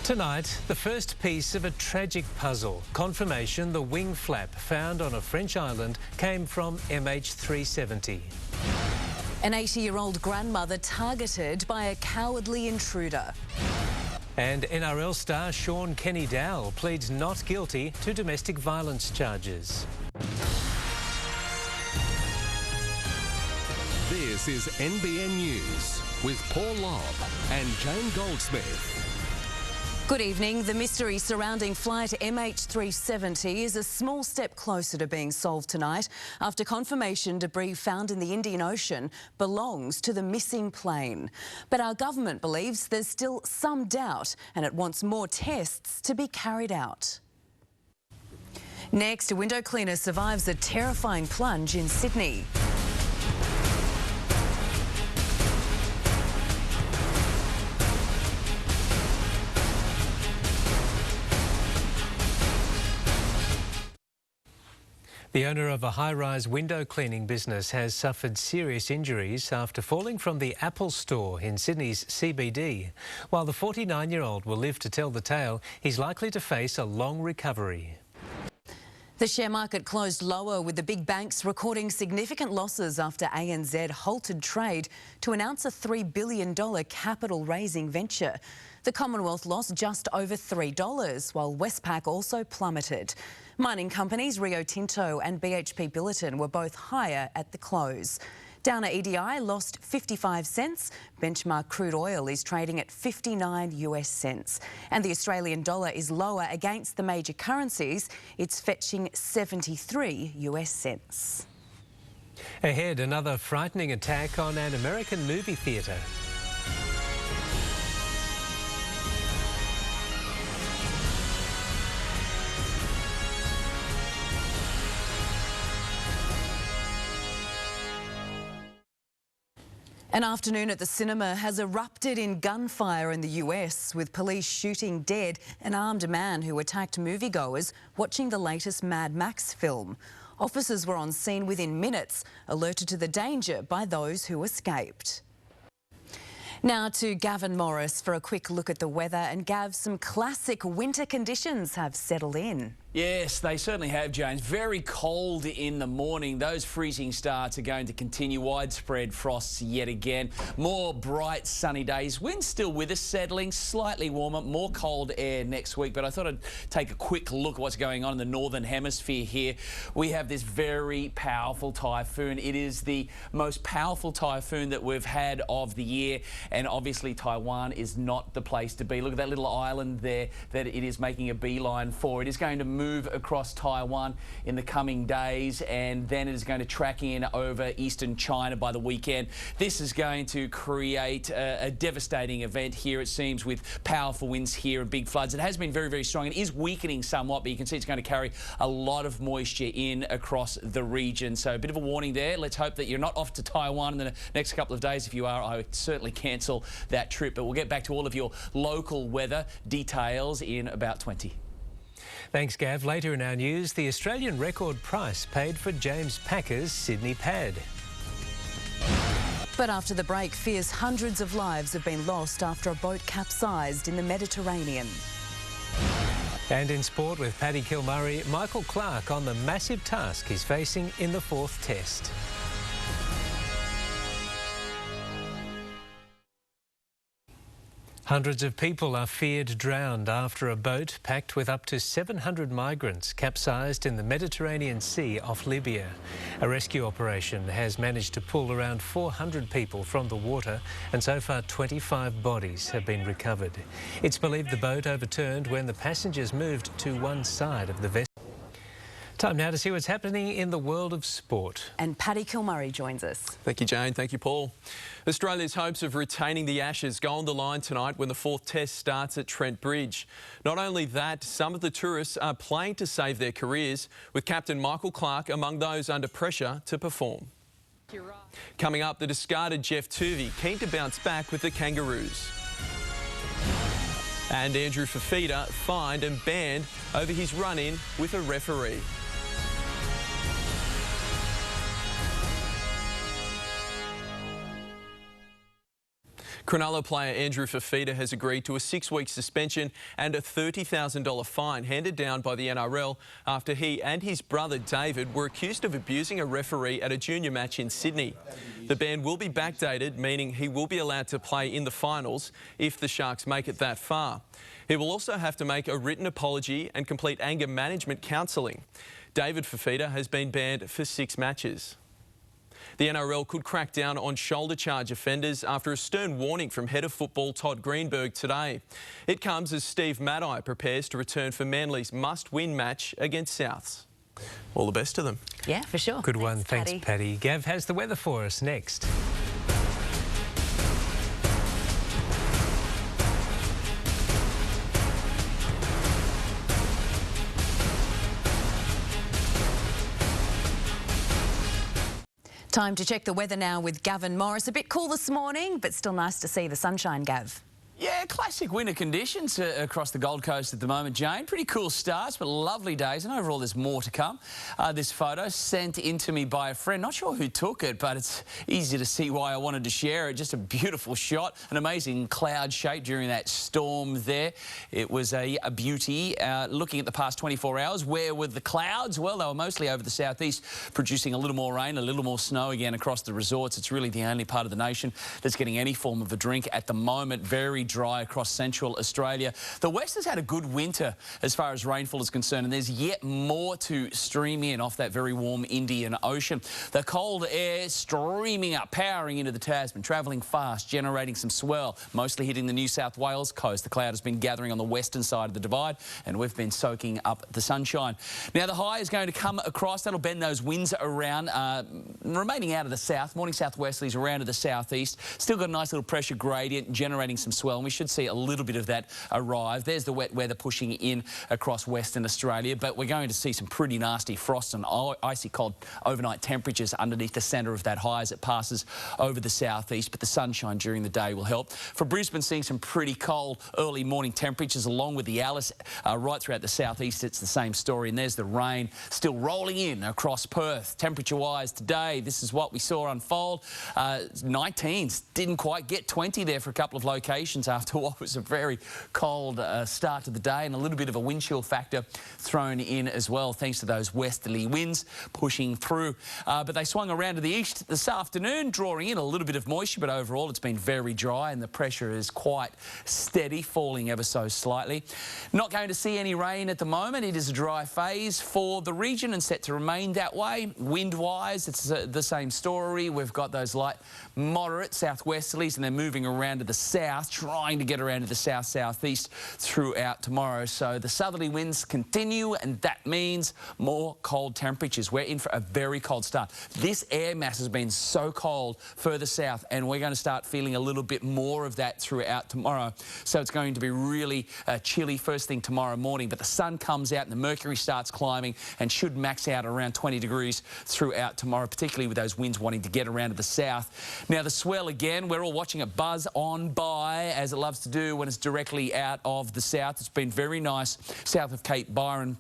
Tonight, the first piece of a tragic puzzle. Confirmation the wing flap found on a French island came from MH370. An 80-year-old grandmother targeted by a cowardly intruder. And NRL star Sean Kenny Dowell pleads not guilty to domestic violence charges. This is NBN News with Paul Lobb and Jane Goldsmith. Good evening. The mystery surrounding flight MH370 is a small step closer to being solved tonight after confirmation debris found in the Indian Ocean belongs to the missing plane. But our government believes there's still some doubt and it wants more tests to be carried out. Next, a window cleaner survives a terrifying plunge in Sydney. The owner of a high-rise window cleaning business has suffered serious injuries after falling from the Apple store in Sydney's CBD. While the 49-year-old will live to tell the tale, he's likely to face a long recovery. The share market closed lower, with the big banks recording significant losses after ANZ halted trade to announce a $3 billion capital raising venture. The Commonwealth lost just over $3, while Westpac also plummeted. Mining companies Rio Tinto and BHP Billiton were both higher at the close. Downer EDI lost 55 cents. Benchmark crude oil is trading at 59 US cents. And the Australian dollar is lower against the major currencies. It's fetching 73 US cents. Ahead, another frightening attack on an American movie theatre. An afternoon at the cinema has erupted in gunfire in the US, with police shooting dead an armed man who attacked moviegoers watching the latest Mad Max film. Officers were on scene within minutes, alerted to the danger by those who escaped. Now to Gavin Morris for a quick look at the weather. And Gav, some classic winter conditions have settled in. Yes, they certainly have, James. Very cold in the morning. Those freezing starts are going to continue. Widespread frosts yet again. More bright sunny days. Wind's still with us, settling, slightly warmer, more cold air next week. But I thought I'd take a quick look at what's going on in the northern hemisphere here. We have this very powerful typhoon. It is the most powerful typhoon that we've had of the year. And obviously Taiwan is not the place to be. Look at that little island there that it is making a beeline for. It is going to move across Taiwan in the coming days, and then it is going to track in over eastern China by the weekend. This is going to create a devastating event here, it seems, with powerful winds here and big floods. It has been very, very strong. It is weakening somewhat, but you can see it's going to carry a lot of moisture in across the region. So a bit of a warning there. Let's hope that you're not off to Taiwan in the next couple of days. If you are, I would certainly cancel that trip. But we'll get back to all of your local weather details in about 20. Thanks, Gav. Later in our news, the Australian record price paid for James Packer's Sydney pad. But after the break, fears hundreds of lives have been lost after a boat capsized in the Mediterranean. And in sport with Paddy Kilmurray, Michael Clarke on the massive task he's facing in the fourth test. Hundreds of people are feared drowned after a boat packed with up to 700 migrants capsized in the Mediterranean Sea off Libya. A rescue operation has managed to pull around 400 people from the water, and so far 25 bodies have been recovered. It's believed the boat overturned when the passengers moved to one side of the vessel. Time now to see what's happening in the world of sport. And Paddy Kilmurray joins us. Thank you, Jane. Thank you, Paul. Australia's hopes of retaining the Ashes go on the line tonight when the fourth test starts at Trent Bridge. Not only that, some of the tourists are playing to save their careers, with captain Michael Clarke among those under pressure to perform. Coming up, the discarded Jeff Tuvey keen to bounce back with the Kangaroos. And Andrew Fafita fined and banned over his run-in with a referee. Cronulla player Andrew Fifita has agreed to a 6-week suspension and a $30,000 fine handed down by the NRL after he and his brother David were accused of abusing a referee at a junior match in Sydney. The ban will be backdated, meaning he will be allowed to play in the finals if the Sharks make it that far. He will also have to make a written apology and complete anger management counselling. David Fifita has been banned for 6 matches. The NRL could crack down on shoulder charge offenders after a stern warning from head of football Todd Greenberg today. It comes as Steve Maddai prepares to return for Manly's must-win match against Souths. All the best to them. Yeah, for sure. Good one. Thanks, Paddy. Gav has the weather for us next. Time to check the weather now with Gavin Morris. A bit cool this morning, but still nice to see the sunshine, Gav. Yeah, classic winter conditions across the Gold Coast at the moment, Jane. Pretty cool starts, but lovely days, and overall there's more to come. This photo sent in to me by a friend. Not sure who took it, but it's easy to see why I wanted to share it. Just a beautiful shot, an amazing cloud shape during that storm there. It was a beauty. Looking at the past 24 hours, where were the clouds? Well, they were mostly over the southeast, producing a little more rain, a little more snow again across the resorts. It's really the only part of the nation that's getting any form of a drink at the moment. Very dry across central Australia. The west has had a good winter as far as rainfall is concerned, and there's yet more to stream in off that very warm Indian Ocean. The cold air streaming up, powering into the Tasman, travelling fast, generating some swell, mostly hitting the New South Wales coast. The cloud has been gathering on the western side of the divide, and we've been soaking up the sunshine. Now, the high is going to come across. That'll bend those winds around, remaining out of the south. Morning southwesterlies around to the southeast. Still got a nice little pressure gradient generating some swell, and we should see a little bit of that arrive. There's the wet weather pushing in across Western Australia, but we're going to see some pretty nasty frost and icy cold overnight temperatures underneath the centre of that high as it passes over the southeast, but the sunshine during the day will help. For Brisbane, seeing some pretty cold early morning temperatures along with the Alice right throughout the southeast. It's the same story, and there's the rain still rolling in across Perth. Temperature-wise today, this is what we saw unfold. 19s, didn't quite get 20 there for a couple of locations after what was a very cold start to the day, and a little bit of a wind chill factor thrown in as well, thanks to those westerly winds pushing through. But they swung around to the east this afternoon, drawing in a little bit of moisture, but overall it's been very dry and the pressure is quite steady, falling ever so slightly. Not going to see any rain at the moment. It is a dry phase for the region and set to remain that way. Wind-wise, it's the same story. We've got those light, moderate southwesterlies, and they're moving around to the south, trying to get around to the south-southeast throughout tomorrow. So the southerly winds continue, and that means more cold temperatures. We're in for a very cold start. This air mass has been so cold further south, and we're going to start feeling a little bit more of that throughout tomorrow. So it's going to be really chilly first thing tomorrow morning, but the sun comes out and the mercury starts climbing and should max out around 20 degrees throughout tomorrow, particularly with those winds wanting to get around to the south. Now, the swell again, we're all watching it buzz on by, as it loves to do when it's directly out of the south. It's been very nice south of Cape Byron,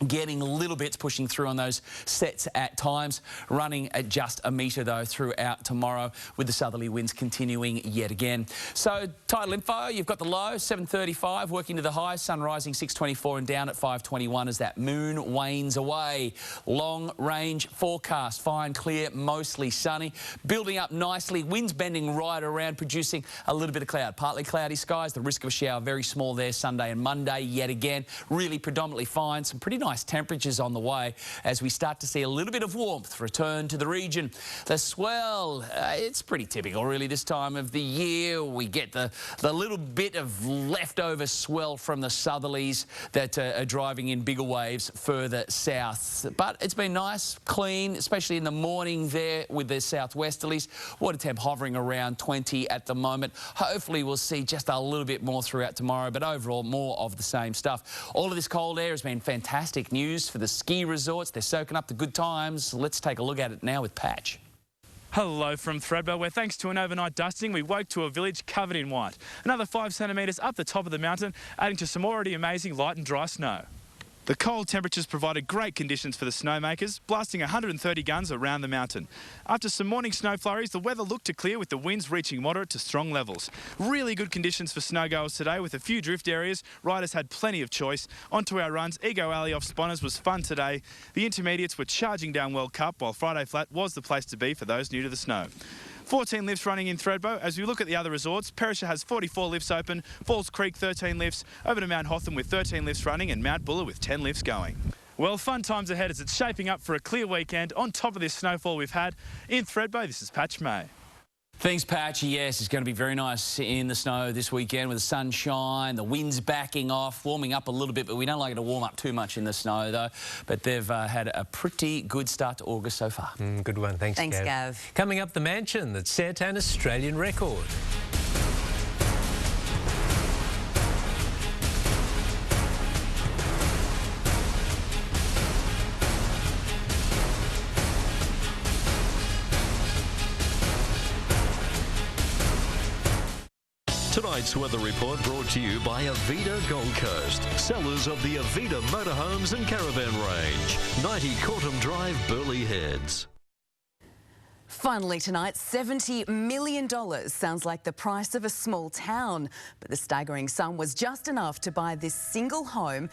getting little bits pushing through on those sets at times, running at just a metre though throughout tomorrow, with the southerly winds continuing yet again. So tidal info, you've got the low 7:35 working to the high, sun rising 6:24 and down at 5:21 as that moon wanes away. Long range forecast, fine, clear, mostly sunny, building up nicely, winds bending right around, producing a little bit of cloud. Partly cloudy skies, the risk of a shower very small there Sunday and Monday yet again. Really predominantly fine, some pretty nice temperatures on the way as we start to see a little bit of warmth return to the region. The swell, it's pretty typical really this time of the year. We get the little bit of leftover swell from the southerlies that are driving in bigger waves further south. But it's been nice, clean, especially in the morning there with the southwesterlies. Water temp hovering around 20 at the moment. Hopefully we'll see just a little bit more throughout tomorrow, but overall more of the same stuff. All of this cold air has been fantastic news for the ski resorts. They're soaking up the good times. Let's take a look at it now with Patch. Hello from Thredbo, where thanks to an overnight dusting, we woke to a village covered in white. Another 5 centimetres up the top of the mountain, adding to some already amazing light and dry snow. The cold temperatures provided great conditions for the snowmakers, blasting 130 guns around the mountain. After some morning snow flurries, the weather looked to clear with the winds reaching moderate to strong levels. Really good conditions for snowgoers today with a few drift areas. Riders had plenty of choice. Onto our runs, Ego Alley off Sponners was fun today. The intermediates were charging down World Cup, while Friday Flat was the place to be for those new to the snow. 14 lifts running in Thredbo. As we look at the other resorts, Perisher has 44 lifts open, Falls Creek 13 lifts, over to Mount Hotham with 13 lifts running, and Mount Buller with 10 lifts going. Well, fun times ahead as it's shaping up for a clear weekend on top of this snowfall we've had. In Thredbo, this is Patch May. Thanks, Patch. Yes, it's going to be very nice in the snow this weekend with the sunshine, the wind's backing off, warming up a little bit, but we don't like it to warm up too much in the snow, though. But they've had a pretty good start to August so far. Good one. Thanks, Gav. Coming up, the mansion that set an Australian record. Tonight's weather report brought to you by Avida Gold Coast, sellers of the Avida motorhomes and caravan range. 90 Cortum Drive, Burleigh Heads. Finally tonight, $70 million sounds like the price of a small town. But the staggering sum was just enough to buy this single home,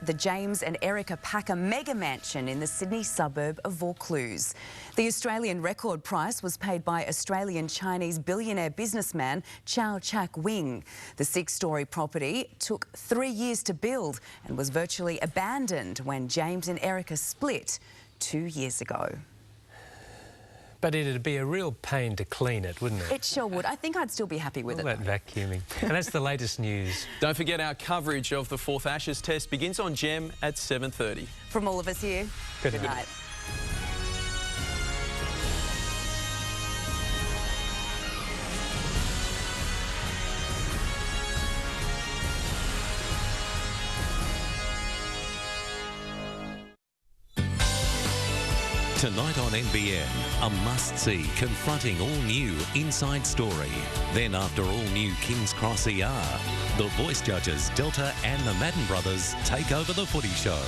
the James and Erica Packer mega mansion in the Sydney suburb of Vaucluse. The Australian record price was paid by Australian-Chinese billionaire businessman Chow Chak Wing. The 6-storey property took 3 years to build and was virtually abandoned when James and Erica split 2 years ago. But it'd be a real pain to clean it, wouldn't it? It sure would. I think I'd still be happy with All it. that vacuuming. And that's the latest news. Don't forget our coverage of the 4th Ashes Test begins on Gem at 7:30. From all of us here, good night. Tonight on NBN, a must-see confronting all-new Inside Story. Then after all-new King's Cross ER, the voice judges Delta and the Madden brothers take over the footy show.